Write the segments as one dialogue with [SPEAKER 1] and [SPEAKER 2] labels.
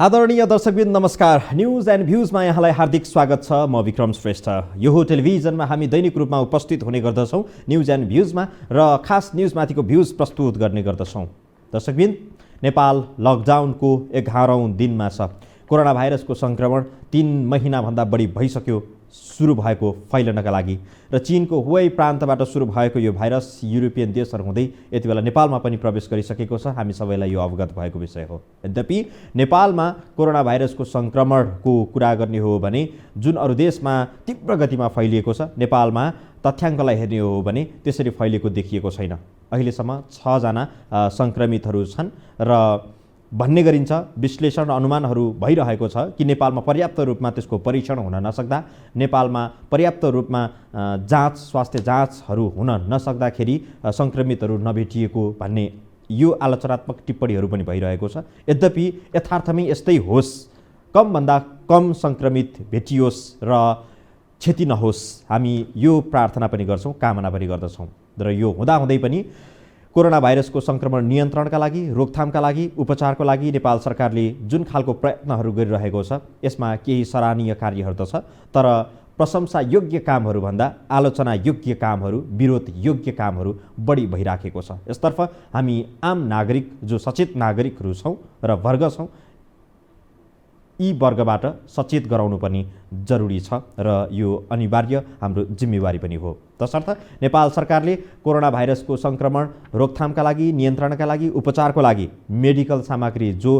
[SPEAKER 1] आदरणीय दर्शकवृन्द नमस्कार। News and भ्यूजमा यहाँलाई हार्दिक स्वागत छ। म विक्रम श्रेष्ठ। यो टेलिभिजनमा हामी दैनिक रूपमा उपस्थित हुने गर्दछौँ न्यूज एन्ड भ्यूजमा र खास न्यूजमाथिको भ्यूज प्रस्तुत गर्ने गर्दछौँ। दर्शकवृन्द, नेपाल लकडाउनको 11औं दिनमा छ। कोरोना भाइरसको संक्रमण 3 महिनाभन्दा बढी भइसक्यो सुरु भएको फैलनका लागि र चीनको हुबै प्रान्तबाट सुरु भएको यो भाइरस युरोपियन देशहरू हुँदै यति बेला नेपालमा पनि प्रवेश गरिसकेको छ। हामी सबैलाई यो अवगत भएको विषय हो। यद्यपि नेपालमा कोरोना भाइरसको संक्रमणको कुरा गर्ने हो भने जुन अरू देशमा तीव्र गतिमा फैलिएको छ, नेपालमा तथ्याङ्कलाई हेर्ने हो भने त्यसरी फैलिएको देखिएको छैन। अहिलेसम्म 6 जना संक्रमितहरू छन् र भन्ने गरिन्छ, विश्लेषण र अनुमानहरू भइरहेको छ कि नेपालमा पर्याप्त रूपमा त्यसको परीक्षण हुन नसक्दा, नेपालमा पर्याप्त रूपमा स्वास्थ्य जाँचहरू हुन नसक्दाखेरि संक्रमितहरू नभेटिएको भन्ने यो आलोचनात्मक टिप्पणीहरू पनि भइरहेको छ। यद्यपि यथार्थमै यस्तै होस्, कमभन्दा कम संक्रमित भेटियोस् र क्षति नहोस्, हामी यो प्रार्थना पनि गर्छौँ, कामना पनि गर्दछौँ। र यो हुँदाहुँदै पनि कोरोना भाइरसको संक्रमण नियन्त्रणका लागि, रोकथामका लागि, उपचारको लागि नेपाल सरकारले जुन खालको प्रयत्नहरू गरिरहेको छ, यसमा केही सराहनीय कार्यहरू त छ, तर प्रशंसा योग्य कामहरूभन्दा आलोचना योग्य कामहरू, विरोध योग्य कामहरू बढी भइराखेको छ। यसतर्फ हामी आम नागरिक, जो सचेत नागरिकहरू छौँ र वर्ग छौँ, यी वर्गबाट सचेत गराउनु पनि जरुरी छ र यो अनिवार्य हाम्रो जिम्मेवारी पनि हो। तसर्थ नेपाल सरकारले कोरोना भाइरसको संक्रमण रोकथामका लागि, नियन्त्रणका लागि, उपचारको लागि मेडिकल सामग्री जो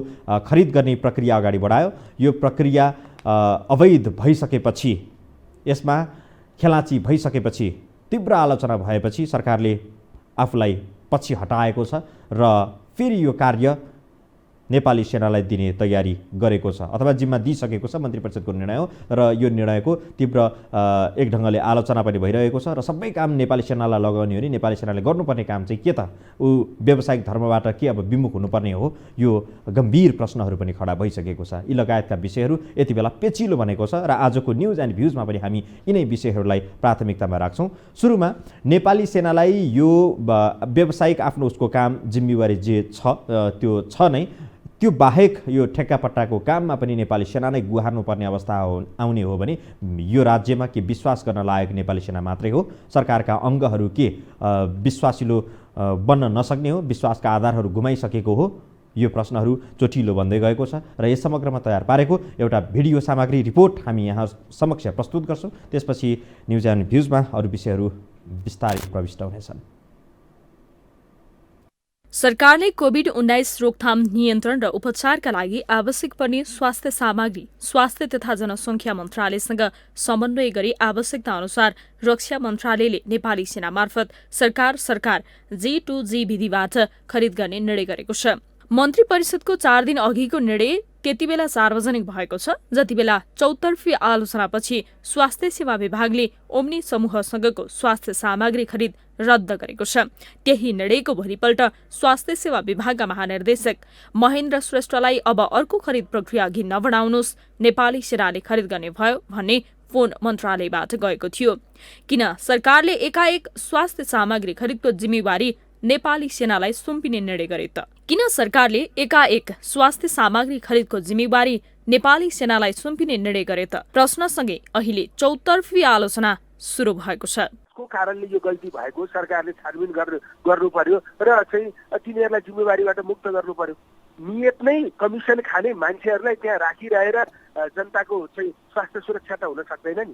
[SPEAKER 1] खरिद गर्ने प्रक्रिया अगाडि बढायो, यो प्रक्रिया अवैध भइसकेपछि, यसमा खेलाँची भइसकेपछि, तीव्र आलोचना भएपछि सरकारले आफूलाई पछि हटाएको छ र फेरि यो कार्य नेपाली सेनालाई दिने तयारी गरेको छ अथवा जिम्मा दिइसकेको छ। मन्त्री परिषदको निर्णय हो र यो निर्णयको तीव्र एक ढङ्गले आलोचना पनि भइरहेको छ र सबै काम नेपाली सेनालाई लगाउने हो नि नेपाली सेनाले गर्नुपर्ने काम चाहिँ के त? व्यावसायिक धर्मबाट के अब विमुख हुनुपर्ने हो? यो गम्भीर प्रश्नहरू पनि खडा भइसकेको छ। यी लगायतका विषयहरू यति बेला पेचिलो बनेको छ र आजको न्युज एन्ड भ्यूजमा पनि हामी यिनै विषयहरूलाई प्राथमिकतामा राख्छौँ। सुरुमा नेपाली सेनालाई यो व्यावसायिक आफ्नो उसको काम जिम्मेवारी जे छ त्यो छ नै, त्यो बाहेक यो ठेक्कापट्टाको काममा पनि नेपाली सेना नै गुहार्नुपर्ने अवस्था आउने हो भने यो राज्यमा के विश्वास गर्न लायक नेपाली सेना मात्रै हो? सरकारका अङ्गहरू के विश्वासिलो बन्न नसक्ने हो? विश्वासका आधारहरू गुमाइसकेको हो? यो प्रश्नहरू चोटिलो बन्दै गएको छ र यस समग्रमा तयार पारेको एउटा भिडियो सामग्री रिपोर्ट हामी यहाँ समक्ष प्रस्तुत गर्छौँ। त्यसपछि न्युज एन्ड भ्यूजमा अरू विषयहरू विस्तारै प्रविष्ट हुनेछन्।
[SPEAKER 2] सरकारले कोभिड-19 रोकथाम, नियन्त्रण र उपचारका लागि आवश्यक पर्ने स्वास्थ्य सामग्री स्वास्थ्य तथा जनसङ्ख्या मन्त्रालयसँग समन्वय गरी आवश्यकता अनुसार रक्षा मन्त्रालयले नेपाली सेना मार्फत सरकार G2G विधिबाट खरिद गर्ने निर्णय गरेको छ। मन्त्री परिषदको 4 दिन अघिको निर्णय त्यति बेला सार्वजनिक भएको छ, जति बेला चौतर्फी आलोचनापछि स्वास्थ्य सेवा विभागले ओम्नी समूहसँगको स्वास्थ्य सामग्री खरिद रद्द गरेको छ। त्यही निर्णयको भोलिपल्ट स्वास्थ्य सेवा विभागका महानिर्देशक महेन्द्र श्रेष्ठलाई अब अर्को खरिद प्रक्रिया अघि नबढाउनुहोस्, नेपाली सेनाले खरिद गर्ने भयो भन्ने फोन मन्त्रालयबाट गएको थियो। किन सरकारले एकाएक स्वास्थ्य सामग्री खरिदको जिम्मेवारी नेपाली सेनालाई सुम्पिने निर्णय गरे त? किन सरकारले एकाएक स्वास्थ्य सामग्री खरिदको जिम्मेवारी नेपाली सेनालाई सुम्पिने निर्णय गरे त? प्रश्नसँगै अहिले चौतर्फी आलोचना सुरु भएको छ।
[SPEAKER 3] को कारणले यो गल्ती भएको सरकारले छानबिन गर्नु पर्यो र चाहिँ तिनीहरूलाई जिम्मेवारीबाट मुक्त गर्नु पर्यो। नियत नै कमिसन खाने मान्छेहरूलाई त्यहाँ राखिरहेर जनताको चाहिँ स्वास्थ्य सुरक्षा त हुन सक्दैन नि।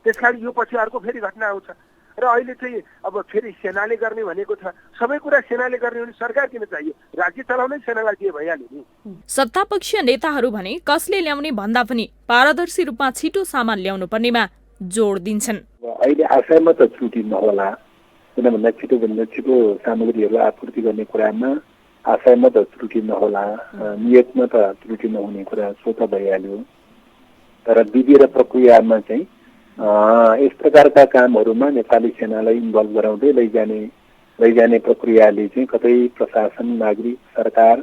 [SPEAKER 3] त्यसकारण यो पछि अर्को फेरि घटना आउँछ र अहिले चाहिँ अब फेरि सेनाले गर्ने भनेको छ। सबै कुरा सेनाले गर्ने भने सरकार किन चाहियो? राज्य चलाउनै सेनालाई दिए भइहाल्यो नि।
[SPEAKER 2] सत्तापक्षीय नेताहरू भने कसले ल्याउने भन्दा पनि पारदर्शी रूपमा छिटो सामान ल्याउनु पर्नेमा जोड दिन्छन्।
[SPEAKER 4] अहिले आशयमा त त्रुटि नहोला, किनभन्दा छिटोभन्दा छिटो सामग्रीहरू आपूर्ति गर्ने कुरामा आशयमा त त्रुटि नहोला, नियतमा त त्रुटि नहुने कुरा स्वत भइहाल्यो। तर विधि र प्रक्रियामा चाहिँ यस प्रकारका कामहरूमा नेपाली सेनालाई इन्भल्भ गराउँदै लैजाने प्रक्रियाले चाहिँ कतै प्रशासन, नागरिक, सरकार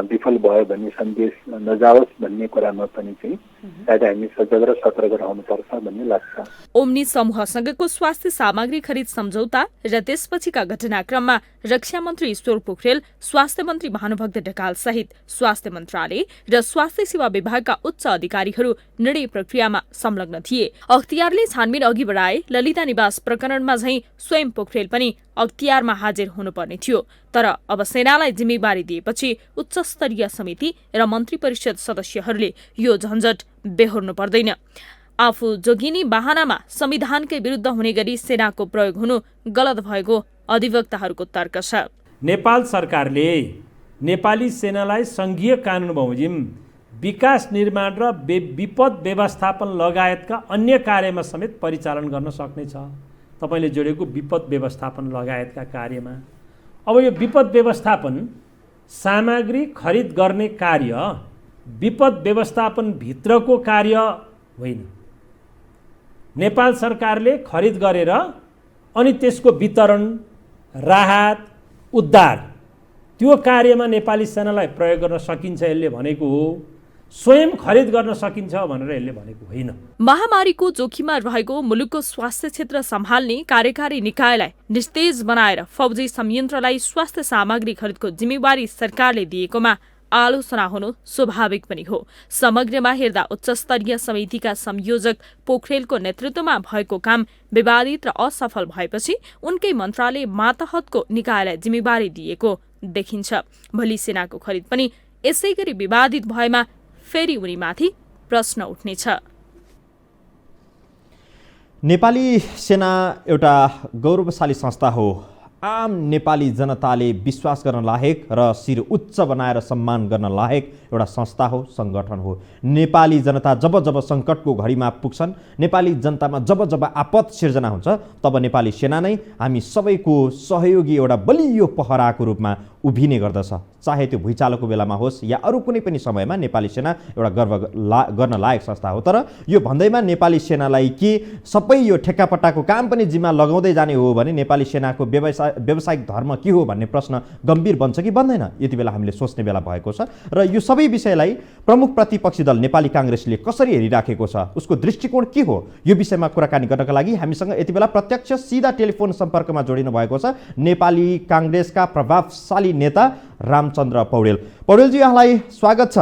[SPEAKER 4] विफल भयो भन्ने सन्देश नजाओस् भन्ने कुरामा पनि चाहिँ सायद हामी सजग र सतर्क रहनुपर्छ भन्ने लाग्छ।
[SPEAKER 2] ओम्नी समूहसँगको स्वास्थ्य सामग्री खरिद सम्झौता र त्यसपछिका घटनाक्रममा रक्षा मन्त्री ईश्वर पोखरेल, स्वास्थ्य मन्त्री भानुभक्त ढकाल सहित स्वास्थ्य मन्त्रालय र स्वास्थ्य सेवा विभागका उच्च अधिकारीहरू निर्णय प्रक्रियामा संलग्न थिए। अख्तियारले छानबिन अघि बढाए। ललिता निवास प्रकरणमा झैं स्वयं पोखरेल पनि अख्तियारमा हाजिर हुनुपर्ने थियो। तर अब सेनालाई जिम्मेवारी दिएपछि उच्च स्तरीय समिति र मन्त्री परिषद सदस्यहरूले यो झन्झट बेहोर्नु पर्दैन। आफू जोगिनी बहानामा संविधानकै विरुद्ध हुने गरी सेनाको प्रयोग हुनु गलत भएको अधिवक्ताहरूको तर्क छ।
[SPEAKER 5] नेपाल सरकारले नेपाली सेनालाई संघीय कानुन बमोजिम विकास निर्माण र विपद व्यवस्थापन लगायतका अन्य कार्यमा समेत परिचालन गर्न सक्नेछ। तपाईले जोडेको विपद व्यवस्थापन लगायतका कार्यमा अब यो विपद व्यवस्थापन सामग्री खरिद गर्ने कार्य विपद व्यवस्थापन भित्रको कार्य होइन। नेपाल सरकारले खरिद गरेर अनि त्यसको वितरण, राहत, उद्धार त्यो कार्यमा नेपाली सेनालाई प्रयोग गर्न सकिन्छ यसले भनेको हो। स्वयं खरिद गर्न सकिन्छ भनेर यसले भनेको होइन।
[SPEAKER 2] महामारीको जोखिममा रहेको मुलुकको स्वास्थ्य क्षेत्र सम्हाल्ने कार्यकारी निकायलाई निस्तेज बनाएर फौजी संयन्त्रलाई स्वास्थ्य सामग्री खरिदको जिम्मेवारी सरकारले दिएकोमा आलोचना हुनु स्वाभाविक पनि हो। समग्रमा हेर्दा उच्च स्तरीय समितिका संयोजक पोखरेलको नेतृत्वमा भएको काम विवादित र असफल भएपछि उनकै मन्त्रालय मातहतको निकायलाई जिम्मेवारी दिएको देखिन्छ। भोलि सेनाको खरिद पनि यसै गरी विवादित भएमा फेरि उनीमाथि प्रश्न उठ्नेछ।
[SPEAKER 1] नेपाली सेना एउटा गौरवशाली संस्था हो। आम नेपाली जनताले विश्वास गर्न लायक र शिर उच्च बनाएर सम्मान गर्न लायक एउटा संस्था हो, संगठन हो। नेपाली जनता जब जब सङ्कटको घडीमा पुग्छन्, नेपाली जनतामा जब जब आपत सिर्जना हुन्छ, तब नेपाली सेना नै हामी सबैको सहयोगी एउटा बलियो पहराको रूपमा उभिने गर्दछ। चाहे त्यो भुइँचालोको बेलामा होस् या अरू कुनै पनि समयमा नेपाली सेना एउटा गर्न लायक संस्था हो। तर यो भन्दैमा नेपाली सेनालाई के सबै यो ठेक्कापट्टाको काम पनि जिम्मा लगाउँदै जाने हो भने नेपाली सेनाको व्यावसायिक धर्म के हो भन्ने प्रश्न गम्भीर बन्छ कि बन्दैन, यति बेला हामीले सोच्ने बेला भएको छ। र यो सबै विषयलाई प्रमुख प्रतिपक्षी दल नेपाली काङ्ग्रेसले कसरी हेरिराखेको छ, उसको दृष्टिकोण के हो, यो विषयमा कुराकानी गर्नका लागि हामीसँग यति बेला प्रत्यक्ष सिधा टेलिफोन सम्पर्कमा जोडिनु भएको छ नेपाली काङ्ग्रेसका प्रभावशाली नेता रामचन्द्र पौडेल। पौडेलजी, यहाँलाई स्वागत छ।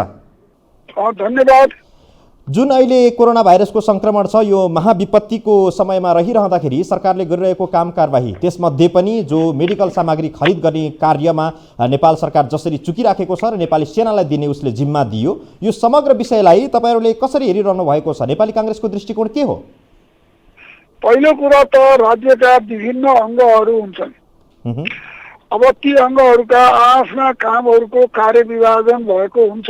[SPEAKER 6] धन्यवाद।
[SPEAKER 1] जुन अहिले कोरोना भाइरसको सङ्क्रमण छ, यो महाविपत्तिको समयमा रहिरहँदाखेरि सरकारले गरिरहेको काम कारबाही, त्यसमध्ये पनि जो मेडिकल सामग्री खरिद गर्ने कार्यमा नेपाल सरकार जसरी चुकिराखेको छ र नेपाली सेनालाई दिने उसले जिम्मा दियो, यो समग्र विषयलाई तपाईँहरूले कसरी हेरिरहनु भएको छ? नेपाली काङ्ग्रेसको दृष्टिकोण के हो?
[SPEAKER 6] पहिलो कुरा त राज्यका विभिन्न अङ्गहरू हुन्छन्। अब ती अङ्गहरूका आफ्ना कामहरूको कार्यविभाजन भएको हुन्छ।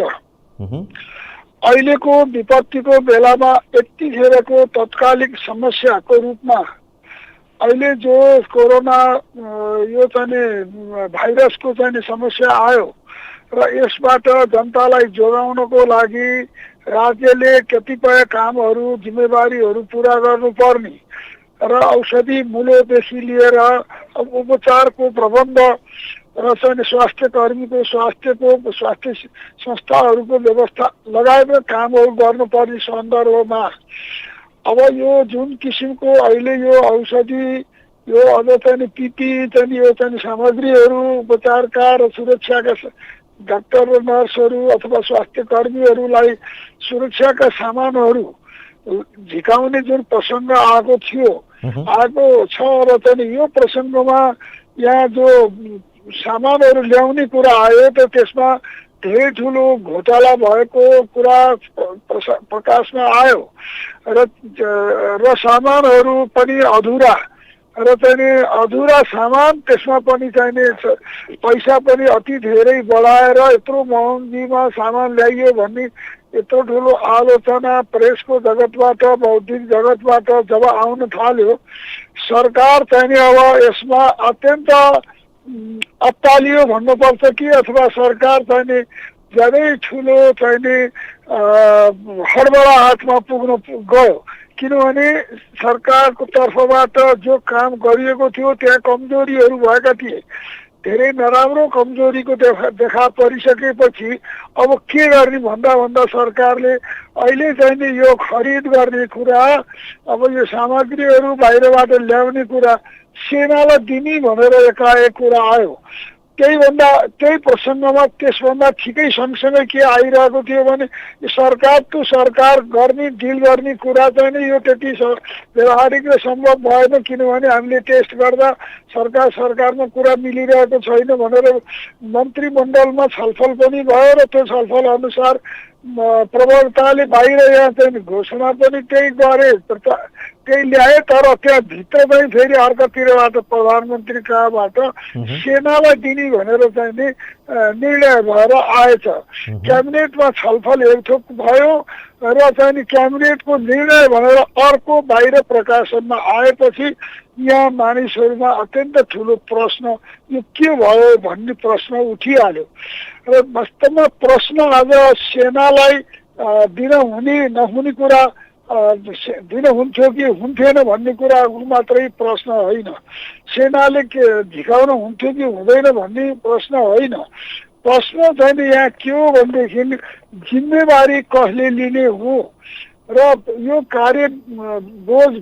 [SPEAKER 6] अहिलेको विपत्तिको बेलामा यतिखेरको तत्कालिक समस्याको रूपमा अहिले जो कोरोना यो चाहिँ भाइरसको चाहिँ समस्या आयो र यसबाट जनतालाई जोगाउनको लागि राज्यले कतिपय कामहरू जिम्मेवारीहरू पुरा गर्नुपर्ने र औषधि मूल्यदेखि लिएर उपचारको प्रबन्ध र चाहिँ स्वास्थ्य कर्मीको स्वास्थ्य संस्थाहरूको व्यवस्था लगायतका कामहरू गर्नुपर्ने सन्दर्भमा अब यो जुन किसिमको अहिले यो औषधि यो अझ चाहिँ पिपी चाहिँ यो चाहिँ सामग्रीहरू उपचारका र सुरक्षाका डाक्टर र नर्सहरू अथवा स्वास्थ्य कर्मीहरूलाई सुरक्षाका सामानहरू झिकाउने जुन प्रसङ्ग आएको छ र चाहिँ यो प्रसङ्गमा यहाँ जो सामानहरू ल्याउने कुरा आयो त त्यसमा धेरै ठुलो घोटाला भएको कुरा प्रकाशमा आयो र सामानहरू पनि अधुरा र चाहिँ अधुरा सामान त्यसमा पनि चाहिने पैसा पनि अति धेरै बढाएर यत्रो महँगीमा सामान ल्याइयो भन्ने यत्रो ठुलो आलोचना प्रेसको जगतबाट बौद्धिक जगतबाट जब आउन थाल्यो, सरकार चाहिँ अब यसमा अत्यन्त अत्तालियो भन्नुपर्छ कि अथवा सरकार चाहिँ ज्यादै ठुलो चाहिँ हडबडा हातमा पुग्न गयो। किनभने सरकारको तर्फबाट जो काम गरिएको थियो त्यहाँ कमजोरीहरू भएका थिए, धेरै नराम्रो कमजोरीको देखा परिसकेपछि अब के गर्ने भन्दा सरकारले अहिले चाहिँ नि यो खरिद गर्ने कुरा, अब यो सामग्रीहरू बाहिरबाट ल्याउने कुरा सेनालाई दिने भनेर एकाएक कुरा आयो। त्यही प्रसङ्गमा त्यसभन्दा ठिकै सँगसँगै के आइरहेको थियो भने सरकार टु सरकार गर्ने डिल गर्ने कुरा चाहिँ नि यो त्यति व्यवहारिक र सम्भव भएन, किनभने हामीले टेस्ट गर्दा सरकारमा कुरा मिलिरहेको छैन भनेर मन्त्रीमण्डलमा छलफल पनि भयो र त्यो छलफल अनुसार प्रवक्ताले बाहिर यहाँ चाहिँ घोषणा पनि त्यही गरे, त्यही ल्याए। तर त्यहाँ भित्र चाहिँ फेरि अर्कोतिरबाट प्रधानमन्त्री कहाँबाट सेनालाई दिने भनेर चाहिँ नि निर्णय भएर आएछ। क्याबिनेटमा छलफल एकथोक भयो र चाहिँ नि क्याबिनेटको निर्णय भनेर अर्को बाहिर प्रकाशनमा आएपछि यहाँ मानिसहरूमा अत्यन्त ठुलो प्रश्न यो के भयो भन्ने प्रश्न उठिहाल्यो। र वास्तवमा प्रश्न आज सेनालाई दिन हुने नहुने कुरा, दिन हुन्थ्यो कि हुन्थेन भन्ने कुरा मात्रै प्रश्न होइन, सेनाले झिकाउन हुन्थ्यो कि हुँदैन भन्ने प्रश्न होइन। प्रश्न चाहिँ यहाँ के हो भनेदेखि जिम्मेवारी कसले लिने हो र यो कार्य बोझ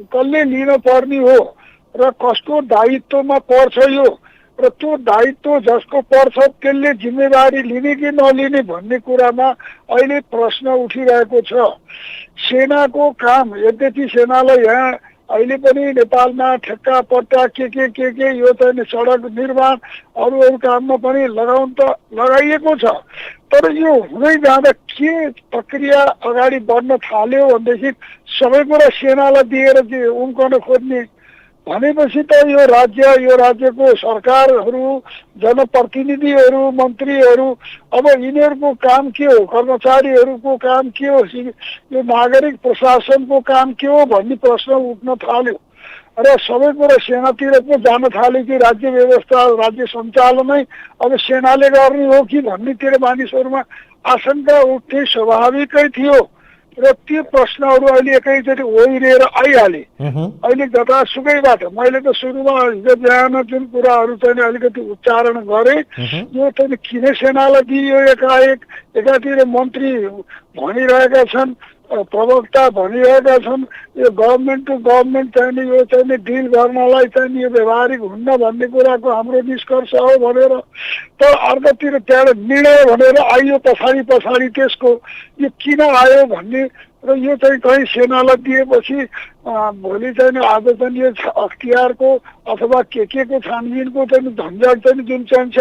[SPEAKER 6] कसले लिन पर्ने हो र कसको दायित्वमा पर्छ यो, र त्यो दायित्व जसको पर्छ त्यसले जिम्मेवारी लिने कि नलिने भन्ने कुरामा अहिले प्रश्न उठिरहेको छ। सेनाको काम, यद्यपि सेनालाई यहाँ अहिले पनि नेपालमा ठेक्का पट्टा के यो चाहिँ सडक निर्माण अरू काममा पनि लगाउन त लगाइएको छ, तर यो हुँदै जाँदा के प्रक्रिया अगाडि बढ्न थाल्यो भनेदेखि सबै कुरा सेनालाई दिएर चाहिँ उम्कन खोज्ने भनेपछि त यो राज्यको सरकारहरू, जनप्रतिनिधिहरू, मन्त्रीहरू, अब यिनीहरूको काम के हो, कर्मचारीहरूको काम के हो, यो नागरिक प्रशासनको काम के हो भन्ने प्रश्न उठ्न थाल्यो र सबै कुरा सेनातिर पो जान थाल्यो कि राज्य व्यवस्था, राज्य सञ्चालनै अब सेनाले गर्ने हो कि भन्नेतिर मानिसहरूमा आशंका उठ्ने स्वाभाविकै थियो। र त्यो प्रश्नहरू अहिले एकैचोटि ओहिरिएर आइहाले। अहिले जतासुकैबाट मैले त सुरुमा हिजो बिहान जुन कुराहरू चाहिँ अलिकति उच्चारण गरेँ, यो चाहिँ किन सेनालाई दिइयो एकाएक, एकातिर मन्त्री भनिरहेका छन्, प्रवक्ता भनिरहेका छन् यो गभर्मेन्ट टु गभर्मेन्ट चाहिँ यो चाहिँ डिल गर्नलाई चाहिँ यो व्यवहारिक हुन्न भन्ने कुराको हाम्रो निष्कर्ष हो भनेर, तर अर्कोतिर त्यहाँबाट निर्णय भनेर आइयो पछाडि त्यसको यो किन आयो भन्ने र यो चाहिँ कहीँ सेनालाई दिएपछि भोलि चाहिँ आज चाहिँ यो अख्तियारको अथवा के को छानबिनको चाहिँ झन्झट चाहिँ जुन चाहिँ छ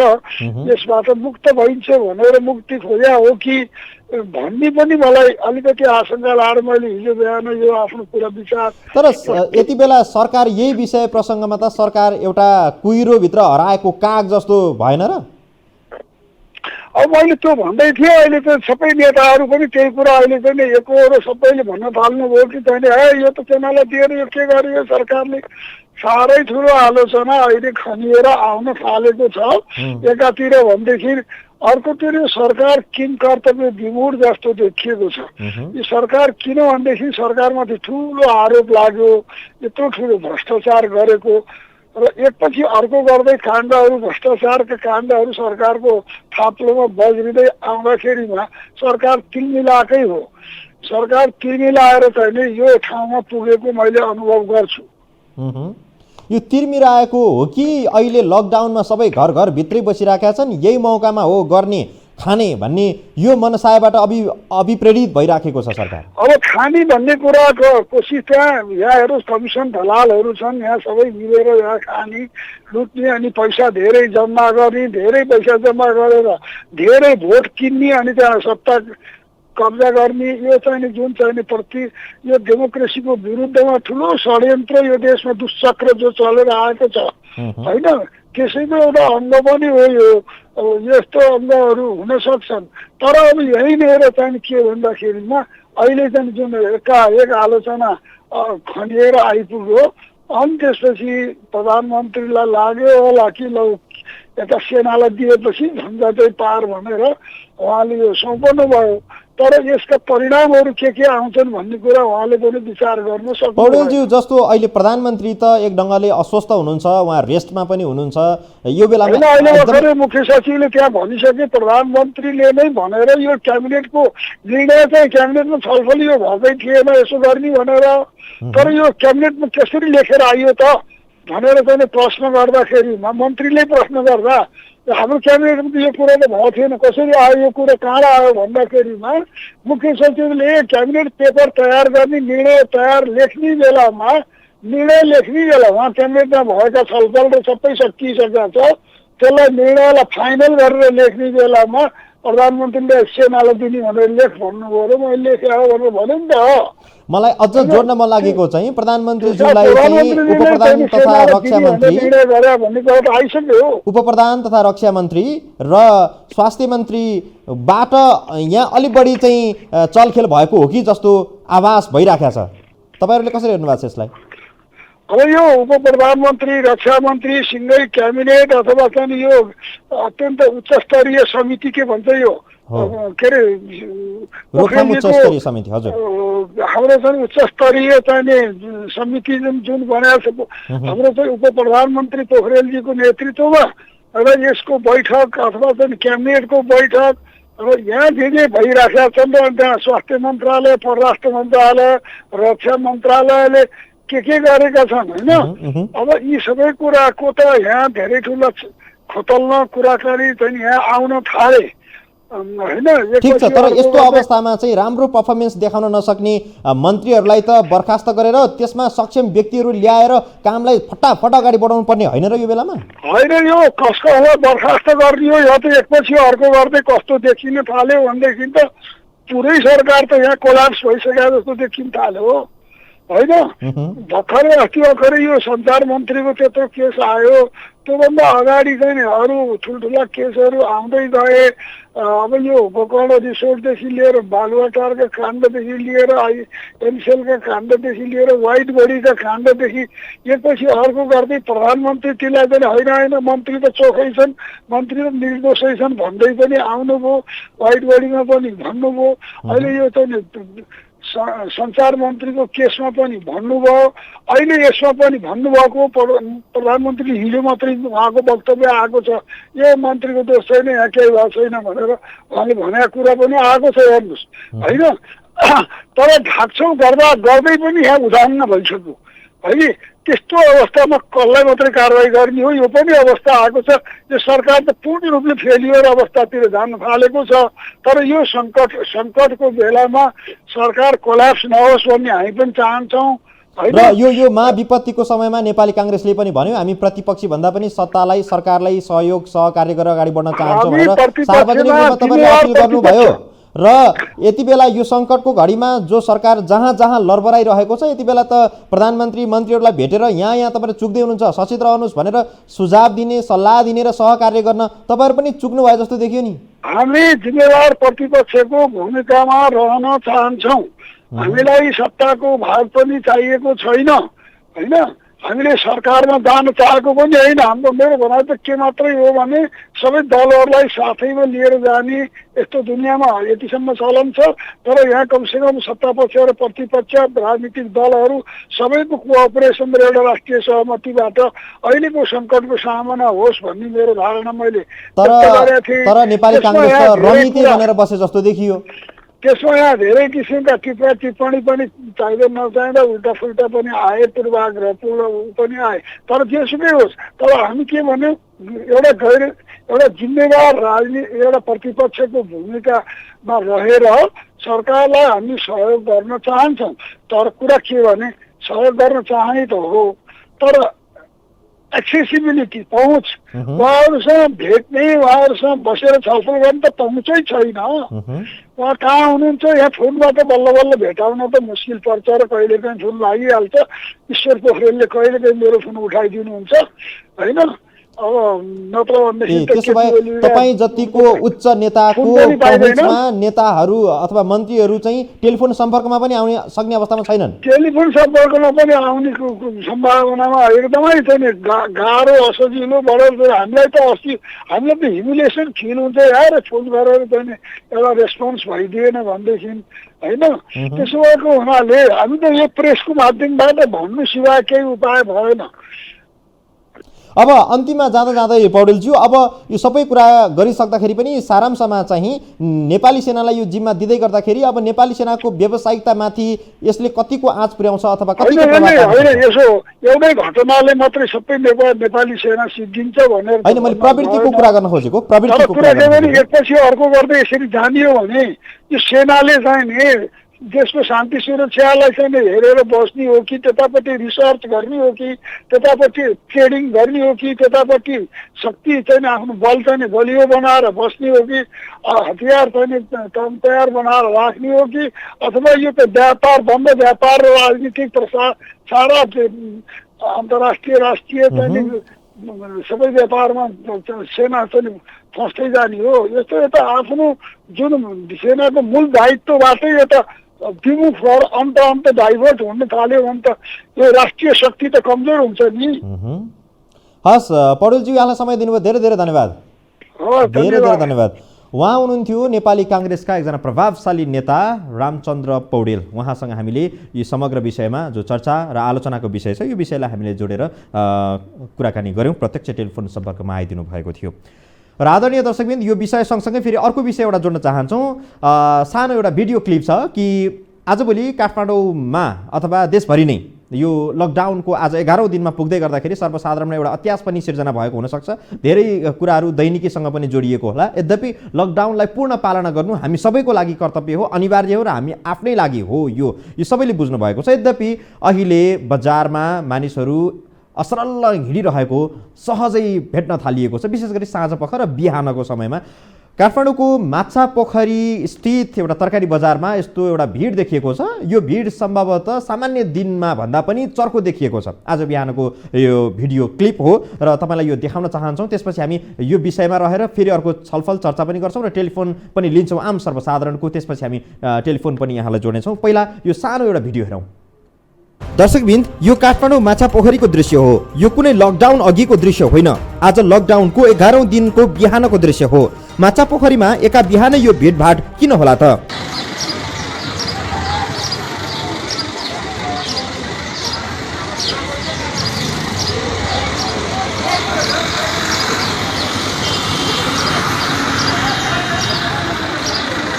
[SPEAKER 6] यसबाट मुक्त भइन्छ भनेर मुक्ति खोज्या हो कि भन्ने पनि मलाई अलिकति आशंका लाएर मैले हिजो बिहान यो आफ्नो कुरा विचार।
[SPEAKER 1] तर यति बेला सरकार यही विषय प्रसङ्गमा त सरकार एउटा कुहिरोभित्र हराएको काग जस्तो भएन र?
[SPEAKER 6] अब मैले त्यो भन्दै थिएँ, अहिले त सबै नेताहरू पनि त्यही कुरा अहिले चाहिँ एकहोरो सबैले भन्न थाल्नुभयो कि चाहिँ यो त सेनालाई दिएर यो के गर्यो सरकारले। साह्रै ठुलो आलोचना अहिले खनिएर आउन थालेको छ एकातिर भनेदेखि, अर्कोतिर सरकार किन कर्तव्य विमूढ जस्तो देखिएको छ। यो सरकार किन भनेदेखि सरकारमाथि ठुलो आरोप लाग्यो, यत्रो ठुलो भ्रष्टाचार गरेको र एकपछि अर्को गर्दै काण्डहरू, भ्रष्टाचारका काण्डहरू सरकारको थाप्लोमा बज्रिँदै आउँदाखेरिमा सरकार तिलमिलाएकै हो। सरकार तिलमिलाएर चाहिँ यो ठाउँमा पुगेको मैले अनुभव गर्छु।
[SPEAKER 1] यो तिरमिराएको हो कि अहिले लकडाउनमा सबै घर भित्रै बसिरहेका छन्, यही मौकामा हो गर्ने खाने भन्ने यो मनसायबाट अभिप्रेरित भइराखेको छ सरकार?
[SPEAKER 6] अब खाने भन्ने कुराको कोसिस त्यहाँ यहाँ हेर्नुहोस्, कमिसन दलालहरू छन्, यहाँ सबै मिलेर यहाँ खाने, लुट्ने, अनि पैसा धेरै जम्मा गर्ने, धेरै पैसा जम्मा गरेर धेरै भोट किन्ने, अनि त्यहाँ सत्ता कब्जा गर्ने, यो चाहिँ जुन चाहिँ प्रति यो डेमोक्रेसीको विरुद्धमा ठुलो षड्यन्त्र यो देशमा दुष्चक्र जो चलेर आएको छ होइन, त्यसैको एउटा अङ्ग पनि हो यो। यस्तो अङ्गहरू हुन सक्छन्, तर अब यही लिएर चाहिँ के भन्दाखेरिमा अहिले चाहिँ जुन एकाएक आलोचना खनिएर आइपुग्यो, अनि त्यसपछि प्रधानमन्त्रीलाई लाग्यो होला कि ल यता सेनालाई दिएपछि झन्झटै पार भनेर उहाँले यो सुम्पनु भयो। तर यसका परिणामहरू के आउँछन् भन्ने कुरा उहाँले पनि विचार गर्न सक्नु।
[SPEAKER 1] पौडेलज्यू, जस्तो अहिले प्रधानमन्त्री त एक ढङ्गले अस्वस्थ हुनुहुन्छ, उहाँ रेस्टमा पनि हुनुहुन्छ, यो बेलामा
[SPEAKER 6] अहिले भर्खरै मुख्य सचिवले त्यहाँ भनिसके प्रधानमन्त्रीले नै भनेर यो क्याबिनेटको निर्णय चाहिँ क्याबिनेटमा छलफल यो भएकै थिएन यसो गर्ने भनेर, तर यो क्याबिनेटमा कसरी लेखेर आइयो त भनेर चाहिँ प्रश्न गर्दाखेरिमा मन्त्रीले प्रश्न गर्दा हाम्रो क्याबिनेटमा यो कुरा त भएको थिएन, कसरी आयो यो कुरा, कहाँ आयो भन्दाखेरिमा मुख्य सचिवले क्याबिनेट पेपर तयार गर्ने निर्णय लेख्ने बेलामा उहाँ क्याबिनेटमा भएका छलफल र सबै सकिसकेका छ, त्यसलाई निर्णयलाई फाइनल गरेर लेख्ने बेलामा प्रधानमन्त्रीले सेनालाई दिने भनेर लेख भन्नुभयो र मैले लेखेँ भनेर भने नि त।
[SPEAKER 1] मलाई अझ जोड्न मन लागेको चाहिँ प्रधानमन्त्रीज्यूलाई चाहिँ उपप्रधान तथा रक्षा मन्त्री उपप्रधान तथा रक्षा मन्त्री र स्वास्थ्य मन्त्रीबाट यहाँ अलिक बढी चाहिँ चलखेल भएको हो कि जस्तो आभास भइराखेको छ। तपाईँहरूले कसरी हेर्नु भएको छ यसलाई?
[SPEAKER 6] अब यो उप प्रधानमन्त्री रक्षा मन्त्री सँगै क्याबिनेट अथवा चाहिँ यो अत्यन्त उच्च स्तरीय समिति के भन्छ यो के अरे हाम्रो चाहिँ उच्च स्तरीय चाहिँ समिति जुन बनाएको छ हाम्रो चाहिँ उप प्रधानमन्त्री पोखरेलजीको नेतृत्वमा र यसको बैठक अथवा चाहिँ क्याबिनेटको बैठक र यहाँ जे भइराखेका छन् र त्यहाँ स्वास्थ्य मन्त्रालय, परराष्ट्र मन्त्रालय, रक्षा मन्त्रालयले के गरेका छन् होइन। अब यी सबै कुराको त यहाँ धेरै ठुलो खोतल्न कुराकानी चाहिँ यहाँ आउन थाले होइन।
[SPEAKER 1] ठिक छ, तर यस्तो अवस्थामा चाहिँ राम्रो पर्फर्मेन्स देखाउन नसक्ने मन्त्रीहरूलाई त बर्खास्त गरेर त्यसमा सक्षम व्यक्तिहरू ल्याएर कामलाई फटाफट अगाडि बढाउनु पर्ने होइन र यो बेलामा?
[SPEAKER 6] होइन, यो कसलाई बर्खास्त गर्ने हो या त एकपछि अर्को गर्दै कस्तो देखिन थाल्यो भनेदेखि त पुरै सरकार त यहाँ कोलाप्स भइसकेको जस्तो देखिन थाल्यो होइन। भर्खरै यो सञ्चार मन्त्रीको त्यत्रो केस आयो, त्योभन्दा अगाडि चाहिँ अरू ठुल्ठुला केसहरू आउँदै गए। अब यो गोकर्ण रिसोर्टदेखि लिएर बालुवाटारका काण्डदेखि लिएर एमसेलका काण्डदेखि लिएर वाइट बडीका काण्डदेखि एकपछि अर्को गर्दै प्रधानमन्त्रीलाई पनि होइन मन्त्री त चोखै छन्, मन्त्री त निर्दोषै छन् भन्दै पनि आउनुभयो, वाइट बडीमा पनि भन्नुभयो, अहिले यो चाहिँ सञ्चार मन्त्रीको केसमा पनि भन्नुभयो, अहिले यसमा पनि भन्नुभएको। प्रधानमन्त्रीले हिजो मात्रै उहाँको वक्तव्य आएको छ यो मन्त्रीको दोष छैन, यहाँ केही भएको छैन भनेर उहाँले भनेको कुरा पनि आएको छ हेर्नुहोस् होइन। तर ढाकछौँ गर्दै पनि यहाँ उदाहरण भइसक्यो है। त्यस्तो अवस्थामा कसलाई मात्रै कारवाही गर्ने हो, यो पनि अवस्था आएको छ। यो सरकार त पूर्ण रूपले फेलियर अवस्थातिर जान थालेको छ। तर यो सङ्कटको बेलामा सरकार कोल्याप्स नहोस् भन्ने हामी पनि चाहन्छौँ।
[SPEAKER 1] र यो महाविपत्तिको समयमा नेपाली काङ्ग्रेसले पनि भन्यो हामी प्रतिपक्षी भन्दा पनि सत्तालाई, सरकारलाई सहयोग सहकार्य गरेर अगाडि बढ्न चाहन्छौँ भनेर सार्वजनिक रूपमा तपाईँले अपिल गर्नुभयो। र यति बेला यो सङ्कटको घडीमा जो सरकार जहाँ जहाँ लरबराइरहेको छ, यति बेला त प्रधानमन्त्री मन्त्रीहरूलाई भेटेर यहाँ तपाईँले चुक्दै हुनुहुन्छ, सचेत रहनुहोस् भनेर सुझाव दिने, सल्लाह दिने र सहकार्य गर्न तपाईँहरू पनि चुक्नु भयो जस्तो देखियो नि।
[SPEAKER 6] हामी जिम्मेवार प्रतिपक्षको भूमिकामा रहन चाहन्छौँ। हामीलाई सत्ताको भाग पनि चाहिएको छैन होइन। हामीले सरकारमा जान चाहेको पनि होइन। हाम्रो मेरो भनाइ त के मात्रै हो भने सबै दलहरूलाई साथैमा लिएर जाने यस्तो दुनियाँमा यतिसम्म चलन छ। तर यहाँ कमसेकम सत्तापक्ष र प्रतिपक्ष राजनीतिक दलहरू सबैको कोअपरेसन र एउटा राष्ट्रिय सहमतिबाट अहिलेको सङ्कटको सामना होस् भन्ने मेरो धारणा मैले
[SPEAKER 1] व्यक्त गरेको थिएँ। तर नेपाली काङ्ग्रेस त रणनीति भनेर बसे जस्तो देखियो।
[SPEAKER 6] त्यसमा यहाँ धेरै किसिमका टिप्पणी पनि चाहिँदा नचाहिँदा उल्टा फुल्टा पनि आए, पूर्वाग्रह पनि आए। तर जेसुकै होस्, तर हामी के भन्यौँ एउटा जिम्मेवार एउटा प्रतिपक्षको भूमिकामा रहेर सरकारलाई हामी सहयोग गर्न चाहन्छौँ। तर कुरा के भने सहयोग गर्न चाहने त हो, तर एक्सेसिबिलिटी पहुँच उहाँहरूसँग भेट्ने, उहाँहरूसँग बसेर छलफल गर्ने त पहुँचै छैन। उहाँ कहाँ हुनुहुन्छ, यहाँ फोनबाट बल्ल बल्ल भेटाउन त मुस्किल पर्छ र कहिलेकाहीँ फोन लागिहाल्छ। ईश्वर पोखरेलले कहिलेकाहीँ मेरो फोन उठाइदिनुहुन्छ होइन। अब नत्र भनेदेखि त
[SPEAKER 1] त्यसो भए
[SPEAKER 6] केपी ओलीले
[SPEAKER 1] तपाईँ जतिको उच्च नेताको
[SPEAKER 6] फोन पनि पाइँदैन।
[SPEAKER 1] पहुँचमा नेताहरू अथवा मन्त्रीहरू चाहिँ टेलिफोन सम्पर्कमा पनि आउने सक्ने अवस्थामा छैनन्।
[SPEAKER 6] टेलिफोन सम्पर्कमा पनि आउने सम्भावनामा एकदमै चाहिँ नि गाह्रो असजिलो बढो। हामीलाई त अस्ति हामीलाई त ह्युमिलेसन फिल हुन्छ यार, फोन गरेर चाहिँ नि एउटा रेस्पोन्स भइदिएन भनेदेखि होइन। त्यसो भएको हुनाले हामी त यो प्रेसको माध्यमबाट भन्नु सिवाय केही उपाय भएन।
[SPEAKER 1] अब अन्तिममा जाँदा जाँदै पौडेलज्यू, अब यो सबै कुरा गरिसक्दाखेरि पनि सारांशमा चाहिँ नेपाली सेनालाई यो जिम्मा दिँदै गर्दाखेरि अब नेपाली सेनाको व्यावसायिकतामाथि यसले कतिको आँच पुर्याउँछ अथवा कतिको प्रभाव पार्छ?
[SPEAKER 6] होइन, यसो एउटै घटनाले मात्रै सबै नेपाली सेना सिद्धिन्छ भनेर
[SPEAKER 1] होइन, मैले प्रवृत्तिको कुरा गर्न खोजेको। प्रवृत्तिको कुरा
[SPEAKER 6] पनि एकपछि अर्को गर्दै यसरी जानियो भने यो सेनाले चाहिँ नि देशको शान्ति सुरक्षालाई चाहिँ हेरेर बस्ने हो कि त्यतापट्टि रिसर्च गर्ने हो कि त्यतापट्टि ट्रेडिङ गर्ने हो कि त्यतापट्टि शक्ति चाहिँ आफ्नो बल चाहिँ बलियो बनाएर बस्ने हो कि हतियार चाहिँ तयार बनाएर राख्ने हो कि अथवा यो त व्यापार बन्द व्यापार र राजनीतिक प्रसार सारा अन्तर्राष्ट्रिय राष्ट्रिय चाहिँ सबै व्यापारमा सेना चाहिँ फस्दै जाने हो। यस्तो यता आफ्नो जुन सेनाको मूल दायित्वबाटै यता विमुख भएर अन्त डाइभर्ट हुन थाल्यो भने त यो राष्ट्रिय शक्ति त कमजोर हुन्छ नि।
[SPEAKER 1] हस् पौडेलज्यू, यहाँलाई समय दिनुभयो, धेरै धेरै धन्यवाद। धेरै धेरै धन्यवाद। उहाँ हुनुहुन्थ्यो नेपाली काङ्ग्रेसका एकजना प्रभावशाली नेता रामचन्द्र पौडेल। उहाँसँग हामीले यो समग्र विषयमा जो चर्चा र आलोचनाको विषय छ यो विषयलाई हामीले जोडेर कुराकानी गऱ्यौँ। प्रत्यक्ष टेलिफोन सम्पर्कमा आइदिनु भएको थियो। र आदरणीय दर्शकबिन, यो विषय सँगसँगै फेरि अर्को विषय एउटा जोड्न चाहन्छौँ। सानो एउटा भिडियो क्लिप छ कि आजभोलि काठमाडौँमा अथवा देशभरि नै यो लकडाउनको आज 11औं दिनमा पुग्दै गर्दाखेरि सर्वसाधारणमा एउटा अत्यास पनि सिर्जना भएको हुनसक्छ। धेरै कुराहरू दैनिकीसँग पनि जोडिएको होला। यद्यपि लकडाउनलाई पूर्ण पालना गर्नु हामी सबैको लागि कर्तव्य हो, अनिवार्य हो र हामी आफ्नै लागि हो, यो सबैले बुझ्नु भएको छ। यद्यपि अहिले बजारमा मानिसहरू असरल हिँडिरहेको सहजै भेट्न थालिएको छ, विशेष गरी साँझ पख र बिहानको समयमा। काठमाडौँको माछापोखरी स्थित एउटा तरकारी बजारमा यस्तो एउटा भिड देखिएको छ। यो भिड सम्भवतः सामान्य दिनमा भन्दा पनि चर्को देखिएको छ। आज बिहानको यो भिडियो क्लिप हो र तपाईँलाई यो देखाउन चाहन्छौँ। त्यसपछि हामी यो विषयमा रहेर फेरि अर्को छलफल चर्चा पनि गर्छौँ र टेलिफोन पनि लिन्छौँ आम सर्वसाधारणको। त्यसपछि हामी टेलिफोन पनि यहाँलाई जोड्नेछौँ। पहिला यो सानो एउटा भिडियो हेरौँ। दर्शकबिन, यो काठमाडौँ माछापोखरीको दृश्य हो। यो कुनै लकडाउन अघिको दृश्य होइन। आज लकडाउनको 11औं दिनको बिहानको दृश्य हो। माछापोखरीमा एका बिहानै यो भिडभाड किन होला त?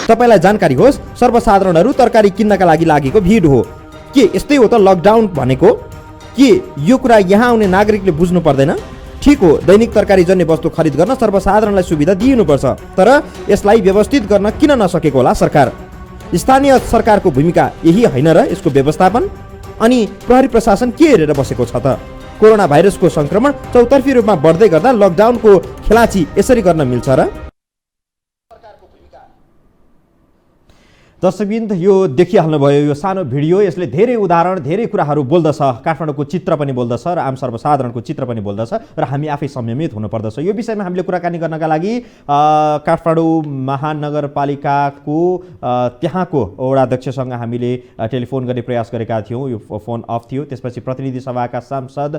[SPEAKER 1] तपाईलाई जानकारी होस्, सर्वसाधारणहरू तरकारी किन्नका लागि लागेको भिड हो। के यस्तै हो त लकडाउन भनेको? के यो कुरा यहाँ आउने नागरिकले बुझ्नु पर्दैन? ठिक हो, दैनिक तरकारी जन्य वस्तु खरिद गर्न सर्वसाधारणलाई सुविधा दिइनुपर्छ, तर यसलाई व्यवस्थित गर्न किन नसकेको होला सरकार? स्थानीय सरकारको भूमिका यही होइन र यसको व्यवस्थापन? अनि प्रहरी प्रशासन के हेरेर बसेको छ त? कोरोना भाइरसको संक्रमण चौतर्फी रूपमा बढ्दै गर्दा लकडाउनको खेलाची यसरी गर्न मिल्छ र? दर्शकबिन्द, यो देखिहाल्नुभयो यो सानो भिडियो। यसले धेरै उदाहरण, धेरै कुराहरू बोल्दछ। काठमाडौँको चित्र पनि बोल्दछ र आम सर्वसाधारणको चित्र पनि बोल्दछ र हामी आफै संयमित हुनुपर्दछ। यो विषयमा हामीले कुराकानी गर्नका लागि काठमाडौँ महानगरपालिकाको त्यहाँको वडाध्यक्षसँग हामीले टेलिफोन गर्ने प्रयास गरेका थियौँ। यो फोन अफ थियो। त्यसपछि प्रतिनिधि सभाका सांसद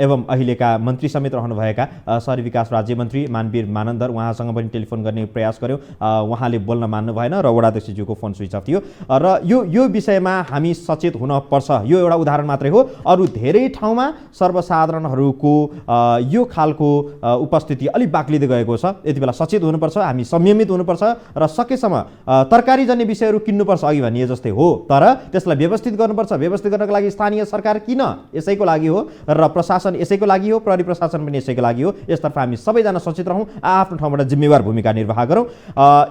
[SPEAKER 1] एवं अहिलेका मन्त्री समेत रहनुभएका शहरी विकास राज्यमन्त्री मानवीर मानन्दर, उहाँसँग पनि टेलिफोन गर्ने प्रयास गऱ्यौँ। उहाँले बोल्न मान्नु भएन र वडाध्यक्षज्यूको फोन स्विच अफ थियो। र यो विषयमा हामी सचेत हुनपर्छ। यो एउटा उदाहरण मात्रै हो। अरू धेरै ठाउँमा सर्वसाधारणहरूको यो खालको उपस्थिति अलिक बाक्लिँदै गएको छ। यति बेला सचेत हुनुपर्छ, हामी संयमित हुनुपर्छ र सकेसम्म तरकारी जन्य विषयहरू किन्नुपर्छ अघि भनिए जस्तै हो, तर त्यसलाई व्यवस्थित गर्नुपर्छ। व्यवस्थित गर्नको लागि स्थानीय सरकार किन? यसैको लागि हो र प्रशासन यसैको लागि हो, प्रहरी प्रशासन पनि यसैको लागि हो। यसतर्फ हामी सबैजना सचेत रहौँ, आफ्नो ठाउँबाट जिम्मेवार भूमिका निर्वाह गरौँ।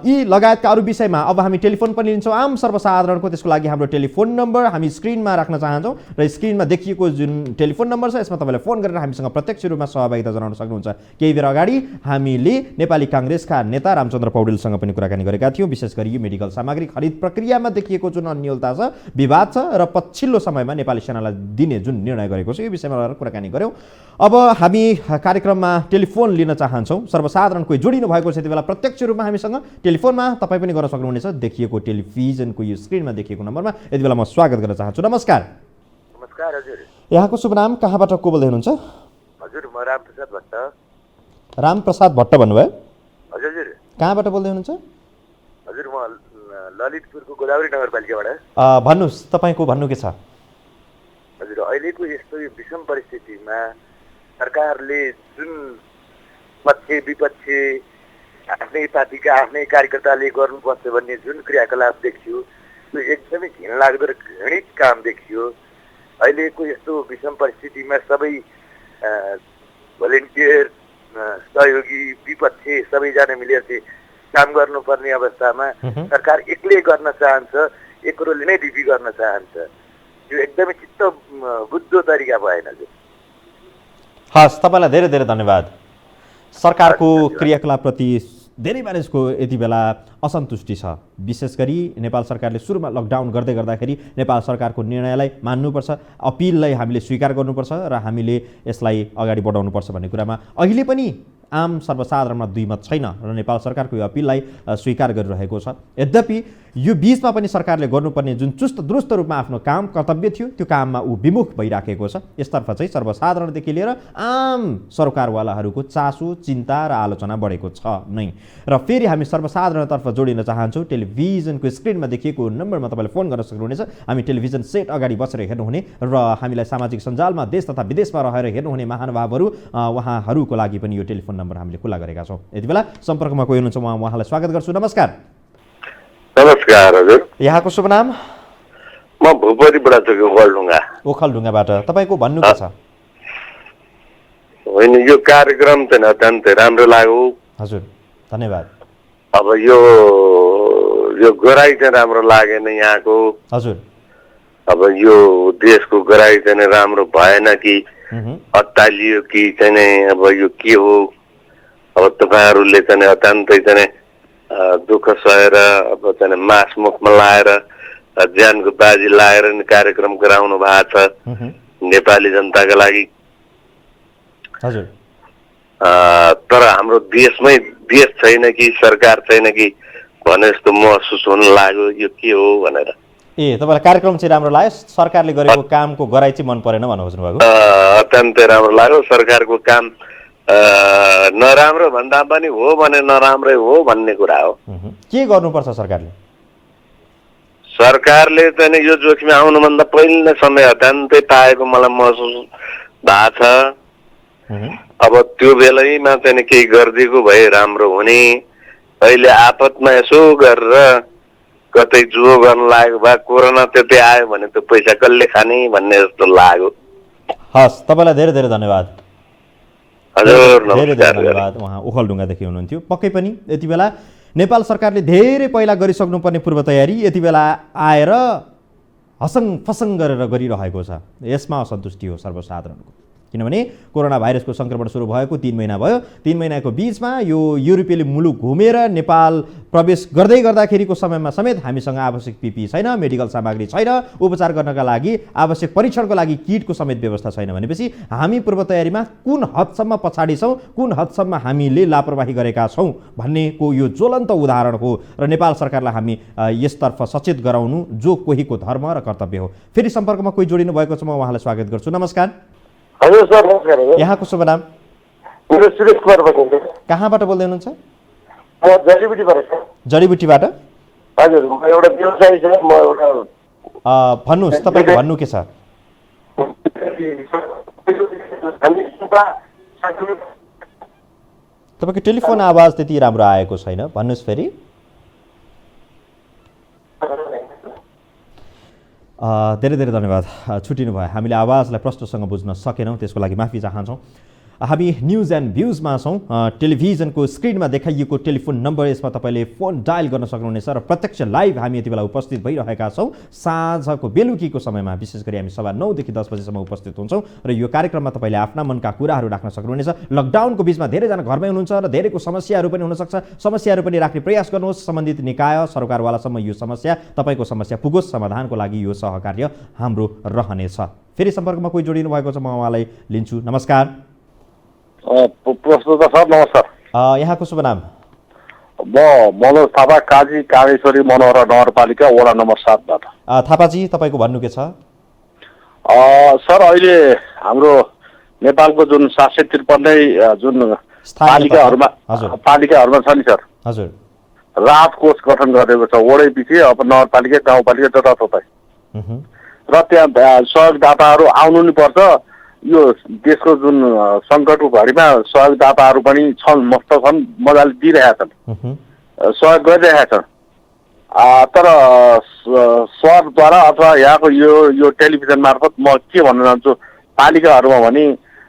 [SPEAKER 1] यी लगायतका अरू विषयमा अब हामी टेलिफोन पनि लिन्छौँ आम सर्वसाधारणको। त्यसको लागि हाम्रो टेलिफोन नम्बर हामी स्क्रिनमा राख्न चाहन्छौँ र स्क्रिनमा देखिएको जुन टेलिफोन नम्बर छ यसमा तपाईँले फोन गरेर हामीसँग प्रत्यक्ष रूपमा सहभागिता जनाउन सक्नुहुन्छ। केही बेर अगाडि हामीले नेपाली काङ्ग्रेसका नेता रामचन्द्र पौडेलसँग पनि कुराकानी गरेका थियौँ। विशेष गरी यो मेडिकल सामग्री खरिद प्रक्रियामा देखिएको जुन अन्यलता छ, विवाद छ र पछिल्लो समयमा नेपाली सेनालाई दिने जुन निर्णय गरेको छ यो विषयमा रहेर कुराकानी गऱ्यौँ। अब हामी कार्यक्रममा टेलिफोन लिन चाहन्छौँ। सर्वसाधारण कोही जोडिनु भएको छ यति बेला प्रत्यक्ष रूपमा हामीसँग टेलिफोनमा तपाईँ पनि गर्न सक्नुहुनेछ देखिएको टेलिभिजनको यो स्क्रिनमा देखिएको नम्बरमा। यति बेला म स्वागत गर्न चाहन्छु। नमस्कार।
[SPEAKER 3] नमस्कार हजुर।
[SPEAKER 1] यहाँको शुभ नाम, कहाँबाट को बोल्दै हुनुहुन्छ?
[SPEAKER 3] हजुर म रामप्रसाद भट्ट।
[SPEAKER 1] रामप्रसाद भट्ट भन्नुभयो?
[SPEAKER 3] हजुर हजुर।
[SPEAKER 1] कहाँबाट बोल्दै हुनुहुन्छ?
[SPEAKER 3] हजुर म ललितपुरको गोदावरी नगरपालिकाबाट।
[SPEAKER 1] भन्नुहोस् तपाईँको भन्नु के छ?
[SPEAKER 3] हजुर अहिलेको यस्तो यो विषम परिस्थितिमा सरकारले जुन पक्ष विपक्ष आफ्नै पार्टीका आफ्नै कार्यकर्ताले गर्नुपर्छ भन्ने जुन क्रियाकलाप देखियो त्यो एकदमै घिनलाग्दो र घृणित काम देखियो। अहिलेको यस्तो विषम परिस्थितिमा सबै भोलिन्टियर सहयोगी विपक्ष सबैजना मिलेर चाहिँ काम गर्नुपर्ने अवस्थामा सरकार एक्लै गर्न चाहन्छ, एकरोले नै डिपी गर्न चाहन्छ। यो एकदमै चित्त बुझ्दो तरिका भएन।
[SPEAKER 1] हस्, तपाईँलाई धेरै धेरै धन्यवाद। सरकारको क्रियाकलापप्रति धेरै मानिसको यति बेला असन्तुष्टि छ। विशेष गरी नेपाल सरकारले सुरुमा लकडाउन गर्दै गर्दाखेरि नेपाल सरकारको निर्णयलाई मान्नुपर्छ, अपिललाई हामीले स्वीकार गर्नुपर्छ र हामीले यसलाई अगाडि बढाउनुपर्छ भन्ने कुरामा अहिले पनि आम सर्वसाधारणमा दुई मत छैन र नेपाल सरकारको यो अपिललाई स्वीकार गरिरहेको छ। यद्यपि यो बीचमा पनि सरकारले गर्नुपर्ने जुन चुस्त दुरुस्त रूपमा आफ्नो काम कर्तव्य थियो त्यो काममा ऊ विमुख भइराखेको छ। यसतर्फ चाहिँ सर्वसाधारणदेखि लिएर आम सरकारवालाहरूको चासो, चिन्ता र आलोचना बढेको छ नै। र फेरि हामी सर्वसाधारणतर्फ जोडिन चाहन्छौँ। टेलिभिजनको स्क्रिनमा देखिएको नम्बरमा तपाईँले फोन गर्न सक्नुहुनेछ। हामी टेलिभिजन सेट अगाडि बसेर हेर्नुहुने र हामीलाई सामाजिक सञ्जालमा देश तथा विदेशमा रहेर हेर्नुहुने महानुभावहरू उहाँहरूको लागि पनि यो टेलिफोन नम्बर हामीले खुला गरेका छौँ। यति बेला सम्पर्कमा कोही हुनुहुन्छ म उहाँलाई स्वागत गर्छु। नमस्कार।
[SPEAKER 7] नमस्कार हजुर।
[SPEAKER 1] यहाँको शुभ नाम?
[SPEAKER 7] म भूपरीबाट छु, ओखलढुङ्गा।
[SPEAKER 1] ओखलढुङ्गाबाट। तपाईँको भन्नु के छ?
[SPEAKER 7] होइन, यो कार्यक्रम चाहिँ अत्यन्तै राम्रो लाग्यो।
[SPEAKER 1] हजुर धन्यवाद।
[SPEAKER 7] अब यो गराइ चाहिँ राम्रो लागेन यहाँको।
[SPEAKER 1] हजुर।
[SPEAKER 7] अब यो देशको गराइ चाहिँ राम्रो भएन कि अत्तालियो कि चाहिँ अब यो के हो? अब तपाईँहरूले चाहिँ अत्यन्तै चाहिँ दुःख सहेर अब चाहिँ मास मुखमा लाएर ज्यानको बाजी लाएर कार्यक्रम गराउनु भएको छ नेपाली जनताका लागि।
[SPEAKER 1] हजुर।
[SPEAKER 7] तर हाम्रो देशमै देश छैन कि सरकार छैन कि भने जस्तो महसुस हुन लाग्यो। यो के हो भनेर।
[SPEAKER 1] ए, तपाईँलाई कार्यक्रम चाहिँ राम्रो लाग्यो, सरकारले गरेको कामको गराइ चाहिँ मन परेन भन्नु खोज्नुभएको?
[SPEAKER 7] अत्यन्तै राम्रो लाग्यो। सरकारको काम नराम्रो भन्दा पनि हो भने नराम्रै हो भन्ने कुरा हो।
[SPEAKER 1] के गर्नुपर्छ सरकारले?
[SPEAKER 7] सरकारले चाहिँ यो जोखिम आउनुभन्दा पहिले नै समय अत्यन्तै पाएको मलाई महसुस भएको छ। अब त्यो बेलैमा चाहिँ केही गरिदिएको भए राम्रो हुने। अहिले आपतमा यसो गरेर कतै जुओ गर्न लागेको भए कोरोना त्यतै आयो भने त पैसा कसले खाने भन्ने जस्तो लाग्यो।
[SPEAKER 1] हस्, तपाईँलाई धेरै धेरै धन्यवाद।
[SPEAKER 7] हजुर
[SPEAKER 1] धेरै धेरै धन्यवाद। उहाँ ओखलढुङ्गादेखि हुनुहुन्थ्यो। पक्कै पनि यति बेला नेपाल सरकारले धेरै पहिला गरिसक्नुपर्ने पूर्व तयारी यति बेला आएर हसङ फसङ गरेर गरिरहेको छ। यसमा असन्तुष्टि हो सर्वसाधारणको। किनभने कोरोना भाइरसको सङ्क्रमण सुरु भएको 3 महिना भयो। 3 महिनाको बिचमा यो युरोपेली मुलुक घुमेर नेपाल प्रवेश गर्दै गर्दाखेरिको समयमा समेत हामीसँग आवश्यक पिपी छैन, मेडिकल सामग्री छैन, उपचार गर्नका लागि आवश्यक परीक्षणको लागि किटको समेत व्यवस्था छैन भनेपछि हामी पूर्व तयारीमा कुन हदसम्म पछाडि छौँ, कुन हदसम्म हामीले लापरवाही गरेका छौँ भन्नेको यो ज्वलन्त उदाहरण हो र नेपाल सरकारलाई हामी यसतर्फ सचेत गराउनु जो कोहीको धर्म र कर्तव्य हो। फेरि सम्पर्कमा कोही जोडिनु भएको छ, म उहाँलाई स्वागत गर्छु। नमस्कार।
[SPEAKER 7] हजुर सर नमस्कार।
[SPEAKER 1] यहाँको शुभ नाम?
[SPEAKER 7] मेरो सुरेश कुमार बोल्दै।
[SPEAKER 1] कहाँबाट बोल्दै हुनुहुन्छ?
[SPEAKER 7] म जडीबुटीबाट। जडीबुटीबाट? हजुर, म एउटा व्यवसायी छ। म एउटा
[SPEAKER 1] भन्नुहोस् तपाईँको भन्नु के छ? तपाईँको टेलिफोन आवाज त्यति राम्रो आएको छैन, भन्नुहोस् फेरि। धेरै धेरै धन्यवाद। छुट्टिनु भयो, हामीले आवाजलाई प्रष्टसँग बुझ्न सकेनौँ, त्यसको लागि माफी चाहन्छौँ। हामी न्युज एन्ड भ्युजमा छौँ। टेलिभिजनको स्क्रिनमा देखाइएको टेलिफोन नम्बर, यसमा तपाईँले फोन डायल गर्न सक्नुहुनेछ र प्रत्यक्ष लाइभ हामी यति बेला उपस्थित भइरहेका छौँ। साँझको बेलुकीको समयमा विशेष गरी हामी 9:30 देखि 10 बजेसम्म उपस्थित हुन्छौँ र यो कार्यक्रममा तपाईँले आफ्ना मनका कुराहरू राख्न सक्नुहुनेछ। लकडाउनको बिचमा धेरैजना घरमै हुनुहुन्छ र धेरैको समस्याहरू पनि हुनसक्छ। समस्याहरू पनि राख्ने प्रयास गर्नुहोस्। सम्बन्धित निकाय सरकारवालासम्म यो समस्या, तपाईँको समस्या पुगोस्। समाधानको लागि यो सहकार्य हाम्रो रहनेछ। फेरि सम्पर्कमा कोही जोडिनु भएको छ, म उहाँलाई लिन्छु। नमस्कार।
[SPEAKER 8] प्रश्न सर नमस्कार।
[SPEAKER 1] यहाँको शुभ नाम?
[SPEAKER 8] म मनोज थापा, काजी कामेश्वरी मनोहरा नगरपालिका वडा नम्बर 7बाट।
[SPEAKER 1] थापाजी, तपाईँको भन्नु के छ?
[SPEAKER 8] सर, अहिले हाम्रो नेपालको जुन 753 जुन पालिकाहरूमा छ नि सर,
[SPEAKER 1] हजुर,
[SPEAKER 8] राहत कोष गठन गरेको छ वडै पछि, अब नगरपालिका गाउँपालिका जताततै, र त्यहाँ सहयोगदाताहरू आउनु नि पर्छ। यो देशको जुन सङ्कटको घडीमा सहयोगदाताहरू पनि छन्, मस्त छन्, मजाले दिइरहेका छन्, सहयोग गरिरहेका छन्। तर सरद्वारा अथवा यहाँको यो टेलिभिजन मार्फत म के भन्न चाहन्छु पालिकाहरूमा भने,